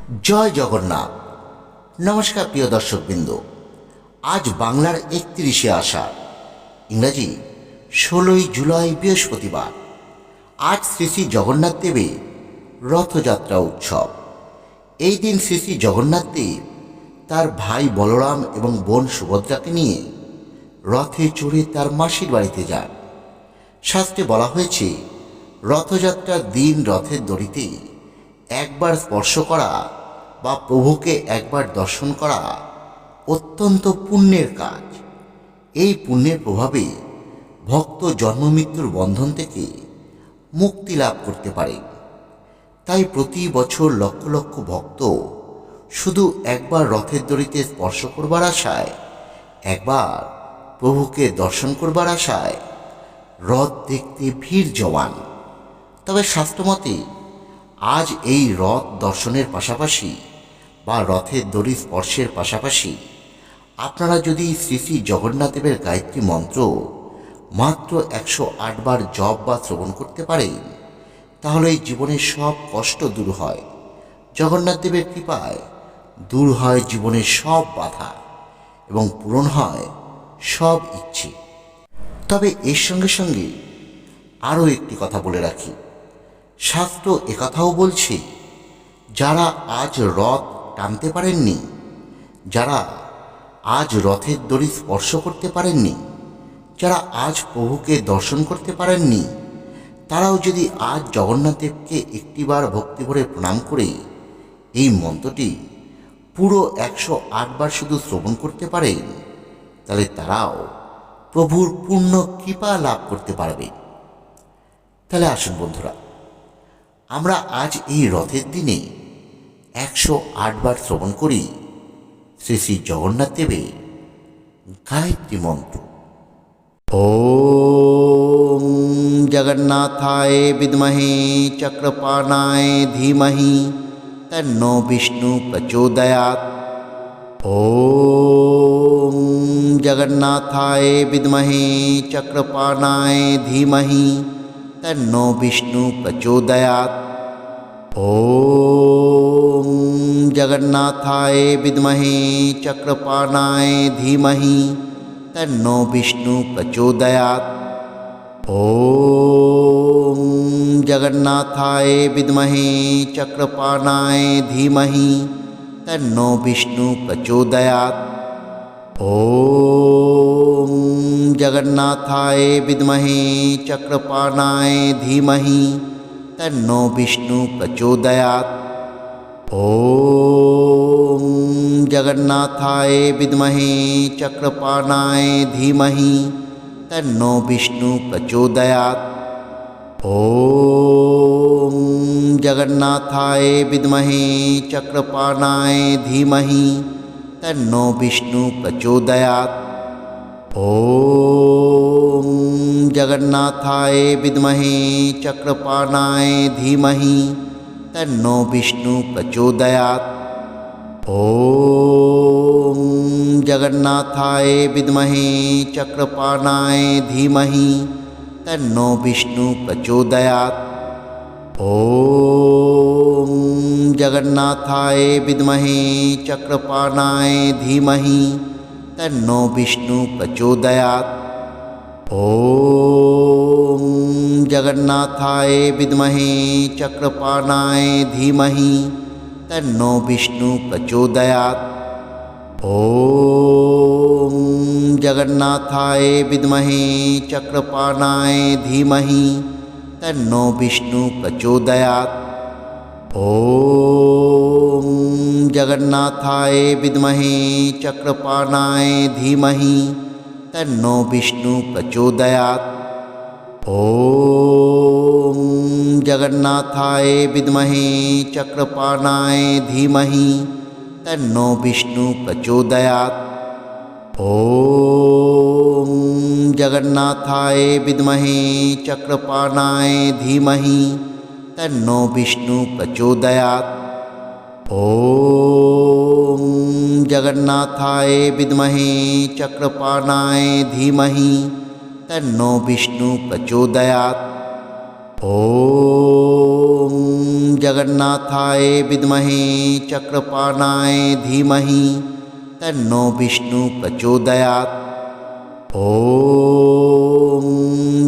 জয় জগন্নাথ। নমস্কার প্রিয় দর্শকবৃন্দ। আজ বাংলার 31শে আষাঢ়, ইংরাজি 16ই জুলাই, বৃহস্পতিবার। আজ শ্রী শ্রী জগন্নাথ দেবের রথযাত্রা উৎসব। এই দিন শ্রী শ্রী জগন্নাথ দেব তার ভাই বলরাম এবং বোন সুভদ্রাকে নিয়ে রথে চড়ে তার মাসির বাড়িতে যান। শাস্ত্রে বলা হয়েছে, রথযাত্রার দিন রথের দড়িতে একবার স্পর্শ করা বা প্রভুকে একবার দর্শন করা অত্যন্ত পুণ্যের কাজ। এই পুণ্যের প্রভাবে ভক্ত জন্মমৃত্যুর বন্ধন থেকে মুক্তি লাভ করতে পারে। তাই প্রতি বছর লক্ষ লক্ষ ভক্ত শুধু একবার রথের দড়িতে স্পর্শ করবার আশায়, একবার প্রভুকে দর্শন করবার আশায় রথ দেখতে ভিড় জমান। তবে শাস্ত্রমতে আজ এই রথ দর্শনের পাশাপাশি বা রথের দড়ি স্পর্শের পাশাপাশি আপনারা যদি শ্রী শ্রী জগন্নাথ দেবের গায়ত্রী মন্ত্র মাত্র 108 বার জপ বা শ্রবণ করতে পারেন, তাহলে এই জীবনের সব কষ্ট দূর হয়। জগন্নাথ দেবের কৃপায় দূর হয় জীবনের সব বাধা এবং পূরণ হয় সব ইচ্ছে। তবে এর সঙ্গে সঙ্গে আরও একটি কথা বলে রাখি, শাস্ত্র একথাও বলছে, যারা আজ রথ টানতে পারেননি, যারা আজ রথের দড়ি স্পর্শ করতে পারেননি, যারা আজ প্রভুকে দর্শন করতে পারেননি, তারাও যদি আজ জগন্নাথ দেবকে একটিবার ভক্তিভরে প্রণাম করে এই মন্ত্রটি পুরো 108 বার শুধু শ্রবণ করতে পারেন, তাহলে তারাও প্রভুর পূর্ণ কৃপা লাভ করতে পারবে। তাহলে আসুন বন্ধুরা, আমরা আজ এই রথের দিনে 108 বার শ্রবণ করি শ্রী শ্রী জগন্নাথ দেবের গায়ত্রী মন্ত্র। ওম জগন্নাথায় বিদ্মহে চক্রপাণায় ধীমহি তন্নো বিষ্ণু প্রচোদয়াৎ। ওম জগন্নাথায় বিদ্মহে চক্রপাণায় ধীমহি তন্নো বিষ্ণু প্রচোদয়াৎ। ওম জগন্নাথায় বিদ্মহে চক্রপাণায় ধীমহি তন্নো বিষ্ণু প্রচোদয়াৎ। ওম জগন্নাথায় বিদ্মহে চক্রপাণায় ধীমহি তন্নো বিষ্ণু প্রচোদয়াৎ। ওম জগন্নাথায় বিদ্মহে চক্রপাণায় ধীমহি তন্নো বিষ্ণু প্রচোদয়াৎ। ওম জগন্নাথায় বিদ্মহে চক্রপাণায় ধীমহি তন্নো বিষ্ণু প্রচোদয়াৎ। ওম জগন্নাথায় বিদ্মহে চক্রপাণায় ধীমহি তন্নো বিষ্ণু প্রচোদয়াৎ। ওম জগন্নাথায় বিদ্মহে চক্রপাণায় ধীমহি তন্নো বিষ্ণু প্রচোদয়াৎ। ওম জগন্নাথায় বিদ্মহে চক্রপাণায় ধীমহি তন্নো বিষ্ণু প্রচোদয়াৎ। ওম জগন্নাথায় বিদ্মহে চক্রপাণায় ধীমহি তন্নো বিষ্ণু প্রচোদয়াৎ। ওম জগন্নাথায় বিদ্মহে চক্রপাণায় ধীমহি তন্নো বিষ্ণু প্রচোদয়াৎ। ওম জগন্নাথায় বিদ্মহে চক্রপাণায় ধীমহি তন্নো বিষ্ণু প্রচোদয়াৎ। ওম জগন্নাথায় বিদ্মহে চক্রপাণায় ধীমহি তন্নো বিষ্ণু প্রচোদয়াৎ। ওম জগন্নাথায় বিদ্মহে চক্রপাণায় ধীমহি তন্নো বিষ্ণু প্রচোদয়াৎ। ওম জগন্নাথায় বিদ্মহে চক্রপাণায় ধীমহি তন্নো বিষ্ণু প্রচোদয়াৎ। ওম জগন্নাথায় বিদ্মহে চক্রপাণায় ধীমহি তন্নো বিষ্ণু প্রচোদয়াৎ। ওম जगन्नाथाय विद्महे चक्रपाणाय धीमहि तन्नो विष्णु प्रचोदयात्। ॐ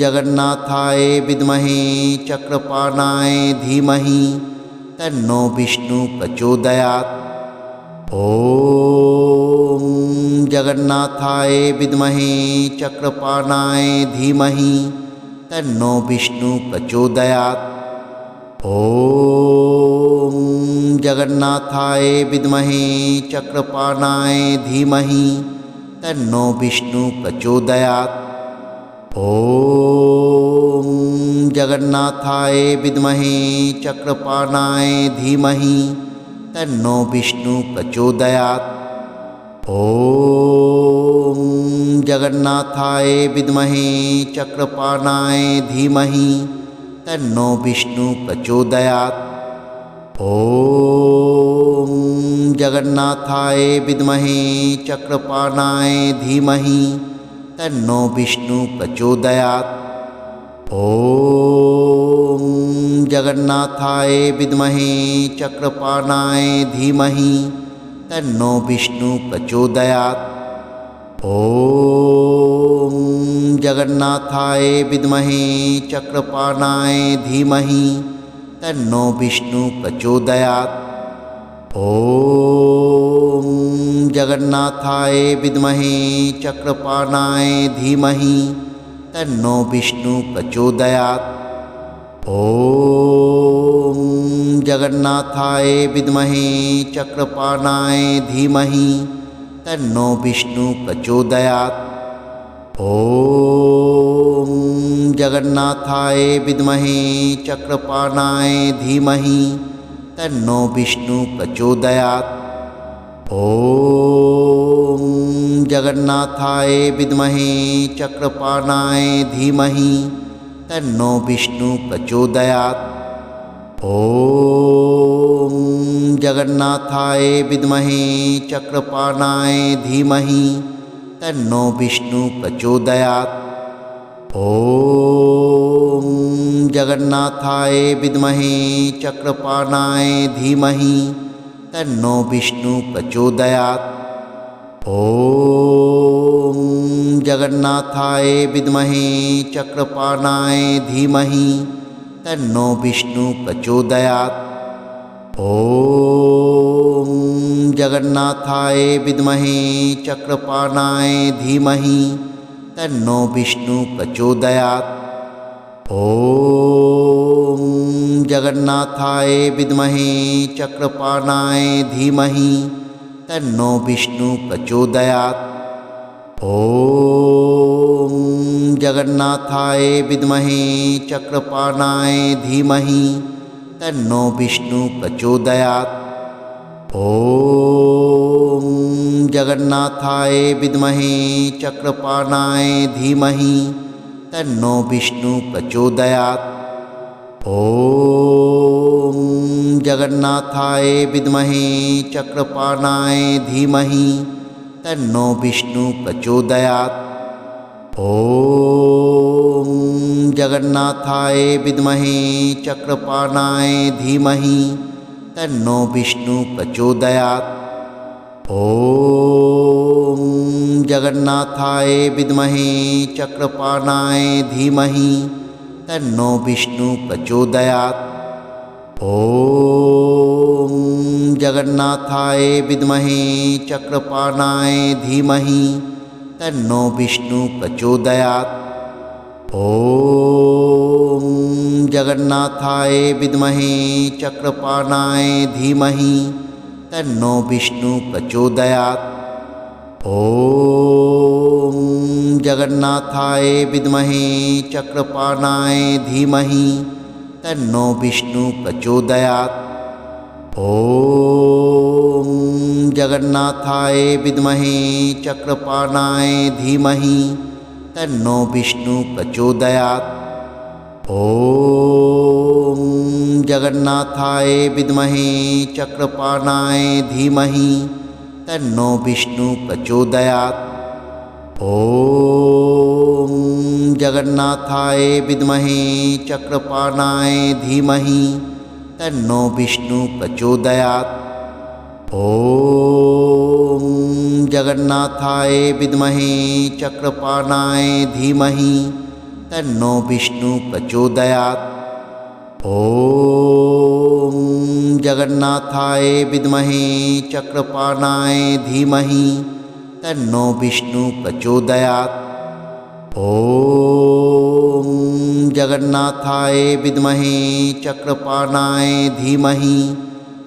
जगन्नाथाय विद्महे चक्रपाणाय धीमहि तन्नो विष्णु प्रचोदयात्। ॐ जगन्नाथाय विद्महे चक्रपाणाय धीमहि तन्नो विष्णु प्रचोदयात्। ॐ जगन्नाथाय विद्महे चक्रपाणाय धीमहि तन्नो विष्णु प्रचोदयात्। ॐ जगन्नाथाय विद्महे चक्रपाणाय धीमहि तन्नो विष्णु प्रचोदयात्। ॐ जगन्नाथाय विद्महे चक्रपाणाय धीमहि तन्नो विष्णु प्रचोदयात्। ॐ जगन्नाथाय विद्महे चक्रपाणाय धीमहि तन्नो विष्णु प्रचोदयात्। ॐ जगन्नाथाय विद्महे चक्रपाणाय धीमहि तन्नो विष्णु प्रचोदयात्। ॐ जगन्नाथाय विद्महे चक्रपाणाय धीमहि तन्नो विष्णु प्रचोदयात्। ॐ जगन्नाथाय विद्महे चक्रपाणाय धीमहि तन्नो विष्णु प्रचोदयात्। ॐ जगन्नाथाय विद्महे चक्रपाणाय धीमहि तन्नो विष्णु प्रचोदयात्। ॐ जगन्नाथाय विद्महे चक्रपाणाय धीमहि तन्नो विष्णु प्रचोदयात्। ॐ जगन्नाथाय विद्महे चक्रपाणाय धीमहि तन्नो विष्णु प्रचोदयात्। ॐ जगन्नाथाय विद्महे चक्रपाणाय धीमहि तन्नो विष्णु प्रचोदयात्। ॐ जगन्नाथाय विद्महे चक्रपाणाय धीमहि तन्नो विष्णु प्रचोदयात्। ॐ जगन्नाथाय विद्महे चक्रपाणाय धीमहि तन्नो विष्णु प्रचोदयात्। ॐ जगन्नाथाय विद्महे चक्रपाणाय धीमहि तन्नो विष्णु प्रचोदयात्। ॐ जगन्नाथाय विद्महे चक्रपाणाय धीमहि तन्नो विष्णु प्रचोदयात्। ॐ जगन्नाथाय विद्महे चक्रपाणाय धीमहि तन्नो विष्णु प्रचोदयात्। ॐ जगन्नाथाय विद्महे चक्रपाणाय धीमहि तन्नो विष्णु प्रचोदयात्। ॐ जगन्नाथाय विद्महे चक्रपाणाय धीमहि तन्नो विष्णु प्रचोदयात्। ॐ जगन्नाथाय विद्महे चक्रपाणाय धीमहि तन्नो विष्णु प्रचोदयात्। ॐ जगन्नाथाय विद्महे चक्रपाणाय धीमहि तन्नो विष्णु प्रचोदयात्। ॐ जगन्नाथाय विद्महे चक्रपाणाय धीमहि तन्नो विष्णु प्रचोदयात्। ॐ जगन्नाथाय विद्महे चक्रपाणाय धीमहि तन्नो विष्णु प्रचोदयात्। ॐ जगन्नाथाय विद्महे चक्रपाणाय धीमहि तन्नो विष्णु प्रचोदयात्। ॐ जगन्नाथाय विद्महे चक्रपाणाय धीमहि तन्नो विष्णु प्रचोदयात्। ॐ जगन्नाथाय विद्महे चक्रपाणाय धीमहि तन्नो विष्णु प्रचोदयात्। ॐ जगन्नाथाय विद्महे चक्रपाणाय धीमहि तन्नो विष्णु प्रचोदयात्। ॐ जगन्नाथाय विद्महे चक्रपाणाय धीमहि तन्नो विष्णु प्रचोदयात्। ॐ जगन्नाथाय विद्महे चक्रपाणाय धीमहि तन्नो विष्णु प्रचोदयात्। ॐ जगन्नाथाय विद्महे चक्रपाणाय धीमहि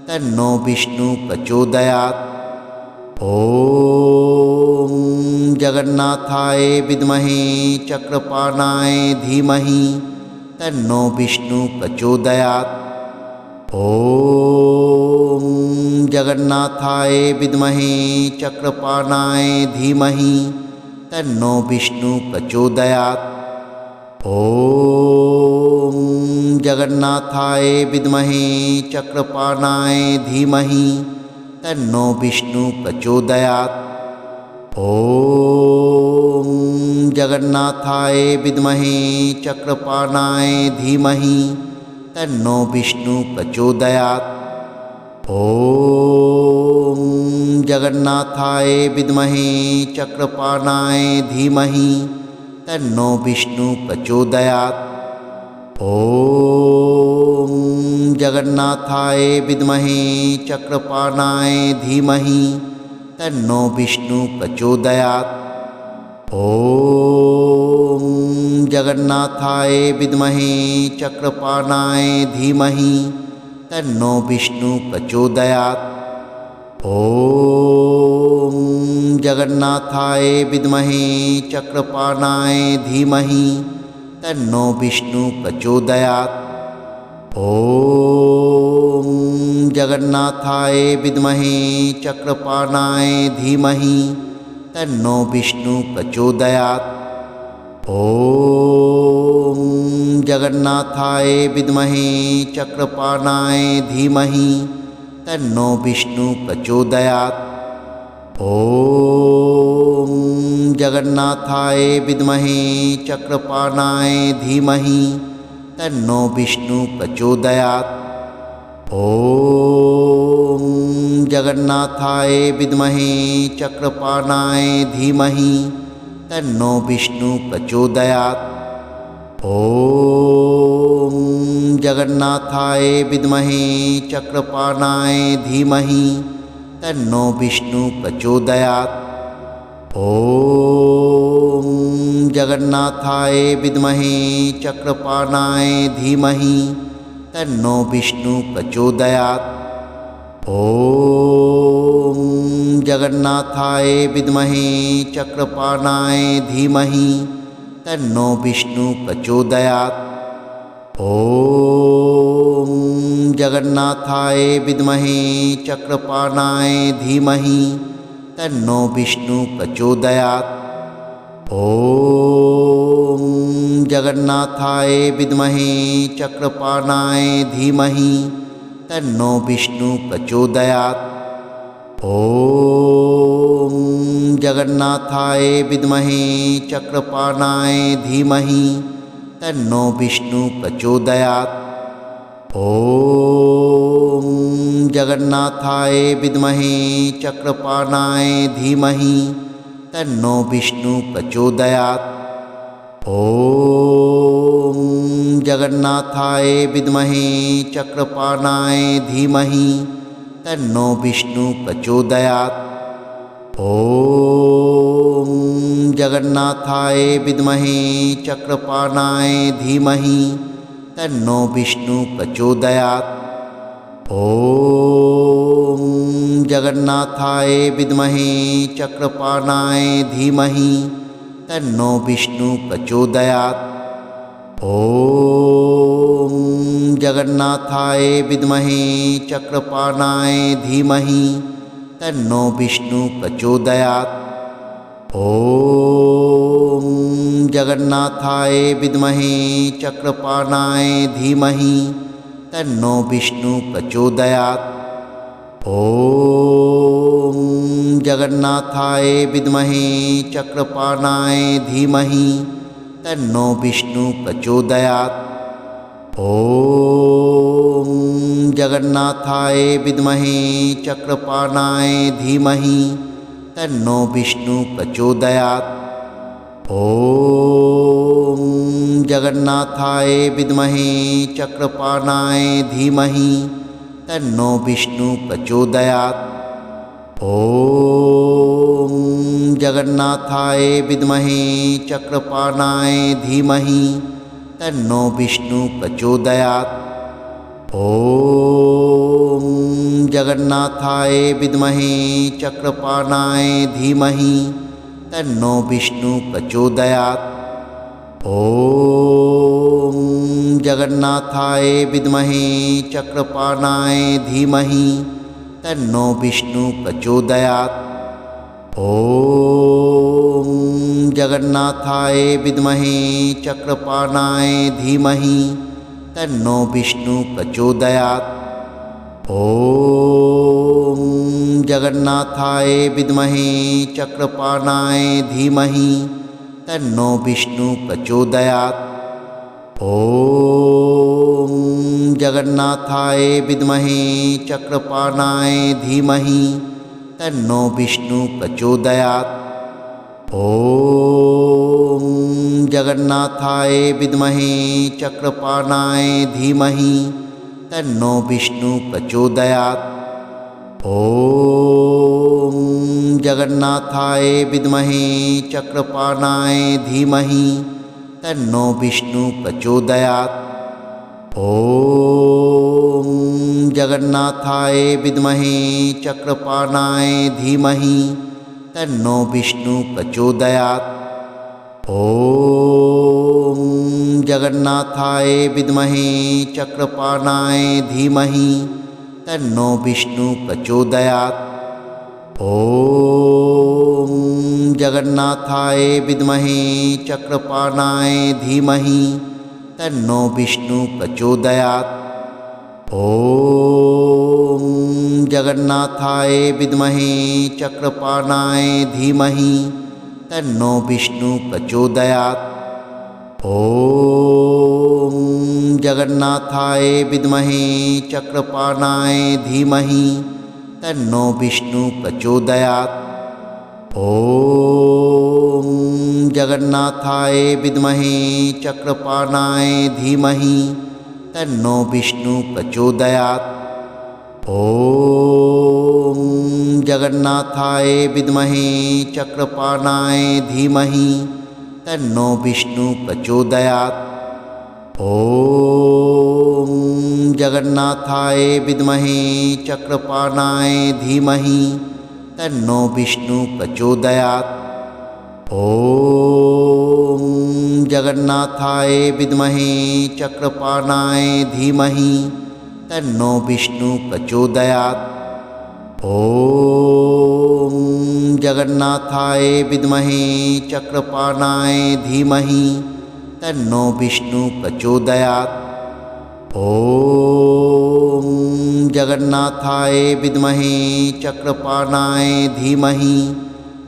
तन्नो विष्णु प्रचोदयात्। ॐ जगन्नाथाय विद्महे चक्रपाणाय धीमहि तन्नो विष्णु प्रचोदयात्। ॐ जगन्नाथाय विद्महे चक्रपाणाय धीमहि तन्नो विष्णु प्रचोदयात्। ॐ जगन्नाथाय विद्महे चक्रपाणाय धीमहि तन्नो विष्णु प्रचोदयात्। ॐ जगन्नाथाय विद्महे चक्रपाणाय धीमहि तन्नो विष्णु प्रचोदयात्। ॐ जगन्नाथाय विद्महे चक्रपाणाय धीमहि तन्नो विष्णु प्रचोदयात्। ॐ जगन्नाथाय विद्महे चक्रपाणाय धीमहि तन्नो विष्णु प्रचोदयात्। ॐ जगन्नाथाय विद्महे चक्रपाणाय धीमहि तन्नो विष्णु प्रचोदयात्। ॐ जगन्नाथाय विद्महे चक्रपाणाय धीमहि तन्नो विष्णु प्रचोदयात्। ॐ जगन्नाथाय विद्महे चक्रपाणाय धीमहि तन्नो विष्णु प्रचोदयात्। ॐ जगन्नाथाय विद्महे चक्रपाणाय धीमहि तन्नो विष्णु प्रचोदयात्। ॐ जगन्नाथाय विद्महे चक्रपाणाय धीमहि तन्नो विष्णु प्रचोदयात्। ॐ जगन्नाथाय विद्महे चक्रपाणाय धीमहि तन्नो विष्णु प्रचोदयात्। ॐ जगन्नाथाय विद्महे चक्रपाणाय धीमहि तन्नो विष्णु प्रचोदयात्। ॐ जगन्नाथाय विद्महे चक्रपाणाय धीमहि तन्नो विष्णु प्रचोदयात्। ॐ जगन्नाथाय विद्महे चक्रपाणाय धीमहि तन्नो विष्णु प्रचोदयात्। ॐ जगन्नाथाय विद्महे चक्रपाणाय धीमहि तन्नो विष्णु प्रचोदयात्। ॐ जगन्नाथाय विद्महे चक्रपाणाय धीमहि तन्नो विष्णु प्रचोदयात्। ॐ जगन्नाथाय विद्महे चक्रपाणाय धीमहि तन्नो विष्णु प्रचोदयात्। ॐ जगन्नाथाय विद्महे चक्रपाणाय धीमहि तन्नो विष्णु प्रचोदयात्। ॐ जगन्नाथाय विद्महे चक्रपाणाय धीमहि तन्नो विष्णु प्रचोदयात्। ॐ जगन्नाथाय विद्महे चक्रपाणाय धीमहि तन्नो विष्णु प्रचोदयात्। ॐ जगन्नाथाय विद्महे चक्रपाणाय धीमहि तन्नो विष्णु प्रचोदयात्। ॐ जगन्नाथाय विद्महे चक्रपाणाय धीमहि तन्नो विष्णु प्रचोदयात्। ॐ जगन्नाथाय विद्महे चक्रपाणाय धीमहि तन्नो विष्णु प्रचोदयात्। ॐ जगन्नाथाय विद्महे चक्रपाणाय धीमहि तन्नो विष्णु प्रचोदयात्। ॐ जगन्नाथाय विद्महे चक्रपाणाय धीमहि तन्नो विष्णु प्रचोदयात्। ॐ जगन्नाथाय विद्महे चक्रपाणाय धीमहि तन्नो विष्णु प्रचोदयात्। ॐ जगन्नाथाय विद्महे चक्रपाणाय धीमहि तन्नो विष्णु प्रचोदयात्। ॐ जगन्नाथाय विद्महे चक्रपाणाय धीमहि तन्नो विष्णु प्रचोदयात्। ॐ जगन्नाथाय विद्महे चक्रपाणाय धीमहि तन्नो विष्णु प्रचोदयात्। ॐ जगन्नाथाय विद्महे चक्रपाणाय धीमहि तन्नो विष्णु प्रचोदयात्। ॐ जगन्नाथाय विद्महे चक्रपाणाय धीमहि तन्नो विष्णु प्रचोदयात्। ॐ जगन्नाथाय विद्महे चक्रपाणाय धीमहि तन्नो विष्णु प्रचोदयात्। ॐ जगन्नाथाय विद्महे चक्रपाणाय धीमहि तन्नो विष्णु प्रचोदयात्। ॐ जगन्नाथाय विद्महे चक्रपाणाय धीमहि तन्नो विष्णु प्रचोदयात्। ॐ जगन्नाथाय विद्महे चक्रपाणाय धीमहि तन्नो विष्णु प्रचोदयात्। ॐ जगन्नाथाय विद्महे चक्रपाणाय धीमहि तन्नो विष्णु प्रचोदयात्। ॐ जगन्नाथाय विद्महे चक्रपाणाय धीमहि तन्नो विष्णु प्रचोदयात्। ॐ जगन्नाथाय विद्महे चक्रपाणाय धीमहि तन्नो विष्णु प्रचोदयात्। ॐ जगन्नाथाय विद्महे चक्रपाणाय धीमहि तन्नो विष्णु प्रचोदयात्। ॐ जगन्नाथाय विद्महे चक्रपाणाय धीमहि तन्नो विष्णु प्रचोदयात्। ॐ जगन्नाथाय विद्महे चक्रपाणाय धीमहि तन्नो विष्णु प्रचोदयात्। ॐ जगन्नाथाय विद्महे चक्रपाणाय धीमहि तन्नो विष्णु प्रचोदयात्। ॐ जगन्नाथाय विद्महे चक्रपाणाय धीमहि तन्नो विष्णु प्रचोदयात्। ॐ जगन्नाथाय विद्महे चक्रपाणाय धीमहि तन्नो विष्णु प्रचोदयात्। ॐ जगन्नाथाय विद्महे चक्रपाणाय धीमहि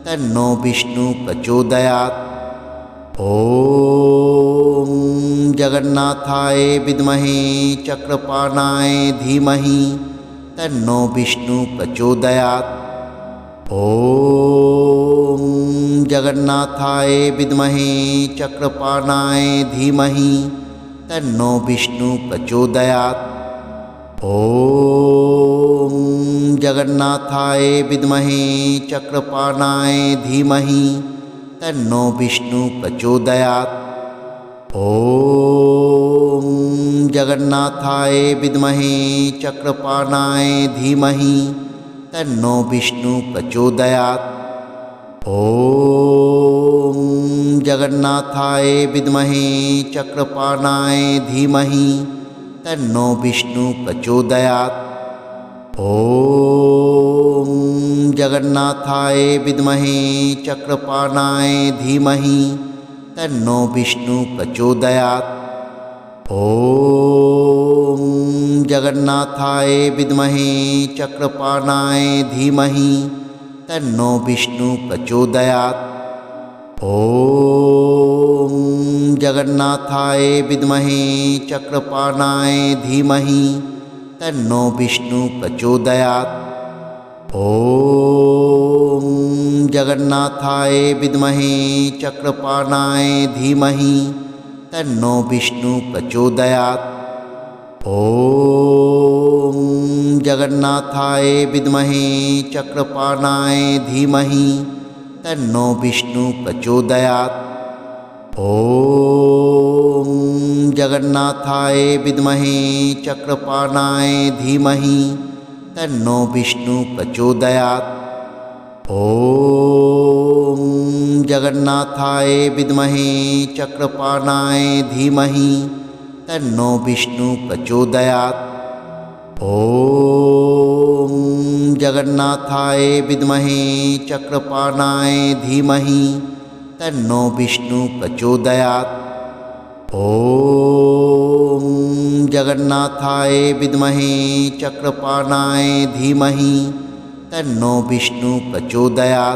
तन्नो विष्णु प्रचोदयात्। ॐ जगन्नाथाय विद्महे चक्रपाणाय धीमहि तन्नो विष्णु प्रचोदयात्। ॐ जगन्नाथाय विद्महे चक्रपाणाय धीमहि तन्नो विष्णु प्रचोदयात्। ॐ जगन्नाथाय विद्महे चक्रपाणाय धीमहि तन्नो विष्णु प्रचोदयात्। ॐ जगन्नाथाय विद्महे चक्रपाणाय धीमहि तन्नो विष्णु प्रचोदयात्। ॐ जगन्नाथाय विद्महे चक्रपाणाय धीमहि तन्नो विष्णु प्रचोदयात्। ॐ जगन्नाथाय विद्महे चक्रपाणाय धीमहि तन्नो विष्णु प्रचोदयात्। ॐ जगन्नाथाय विद्महे चक्रपाणाय धीमहि तन्नो विष्णु प्रचोदयात्। ॐ जगन्नाथाय विद्महे चक्रपाणाय धीमहि तन्नो विष्णु प्रचोदयात्। ॐ जगन्नाथाय विद्महे चक्रपाणाय धीमहि तन्नो विष्णु प्रचोदयात्। ॐ जगन्नाथाय विद्महे चक्रपाणाय धीमहि तन्नो विष्णु प्रचोदयात्। ॐ जगन्नाथाय विद्महे चक्रपाणाय धीमहि तन्नो विष्णु प्रचोदयात्। ॐ जगन्नाथाय विद्महे चक्रपाणाय धीमहि तन्नो विष्णु प्रचोदयात्। ॐ जगन्नाथाय विद्महे चक्रपाणाय धीमहि तन्नो विष्णु प्रचोदयात्। ॐ जगन्नाथाय विद्महे चक्रपाणाय धीमहि तन्नो विष्णु प्रचोदयात्।